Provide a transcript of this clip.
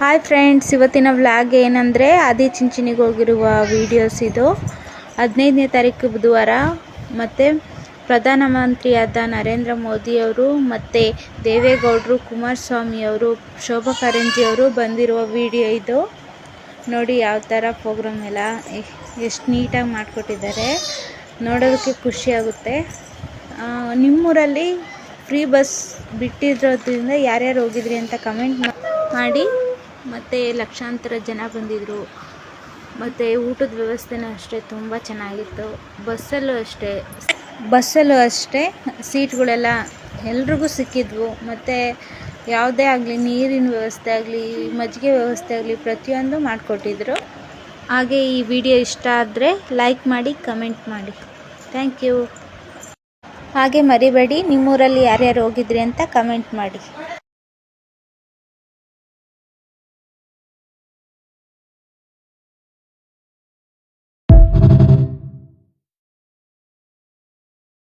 Hi friends, ಇವತ್ತಿನ vlog ಏನಂದರೆ ಆದಿಚುಂಚನಗಿಗೆ ಹೋಗಿರುವ ವೀಡಿಯೋಸ್ ಇದು. 15ನೇ ತಾರೀಕು ಬುಧವಾರ ಮತ್ತು ಪ್ರಧಾನಮಂತ್ರಿಯಾದ ನರೇಂದ್ರ ಮೋದಿಯವರು ಮತ್ತು ದೇವೇಗೌಡರು, ಕುಮಾರಸ್ವಾಮಿ ಅವರು, ಶೋಭಾ ಕರಂದ್ಲಾಜೆ ಅವರು ಬಂದಿರುವ ವಿಡಿಯೋ ಇದು. ನೋಡಿ ಯಾವ ಥರ ಪ್ರೋಗ್ರಾಮ್ ಎಲ್ಲ ಎಷ್ಟು ನೀಟಾಗಿ ಮಾಡಿಕೊಟ್ಟಿದ್ದಾರೆ, ನೋಡೋದಕ್ಕೆ ಖುಷಿಯಾಗುತ್ತೆ. ನಿಮ್ಮೂರಲ್ಲಿ ಫ್ರೀ ಬಸ್ ಬಿಟ್ಟಿರೋದ್ರಿಂದ ಯಾರ್ಯಾರು ಹೋಗಿದ್ರಿ ಅಂತ ಕಮೆಂಟ್ ಮಾಡಿ. ಮತ್ತು ಲಕ್ಷಾಂತರ ಜನ ಬಂದಿದ್ದರು. ಮತ್ತು ಊಟದ ವ್ಯವಸ್ಥೆನೂ ಅಷ್ಟೇ ತುಂಬ ಚೆನ್ನಾಗಿತ್ತು. ಬಸ್ಸಲ್ಲೂ ಅಷ್ಟೇ ಸೀಟ್ಗಳೆಲ್ಲ ಎಲ್ರಿಗೂ ಸಿಕ್ಕಿದ್ವು. ಮತ್ತು ಯಾವುದೇ ಆಗಲಿ, ನೀರಿನ ವ್ಯವಸ್ಥೆ ಆಗಲಿ, ಮಜ್ಜಿಗೆ ವ್ಯವಸ್ಥೆ ಆಗಲಿ, ಪ್ರತಿಯೊಂದು ಮಾಡಿಕೊಟ್ಟಿದ್ರು. ಹಾಗೆ ಈ ವಿಡಿಯೋ ಇಷ್ಟ ಆದರೆ ಲೈಕ್ ಮಾಡಿ, ಕಮೆಂಟ್ ಮಾಡಿ. Thank you. ಹಾಗೆ ಮರಿಬೇಡಿ, ನಿಮ್ಮೂರಲ್ಲಿ ಯಾರ್ಯಾರು ಹೋಗಿದ್ರಿ ಅಂತ ಕಮೆಂಟ್ ಮಾಡಿ.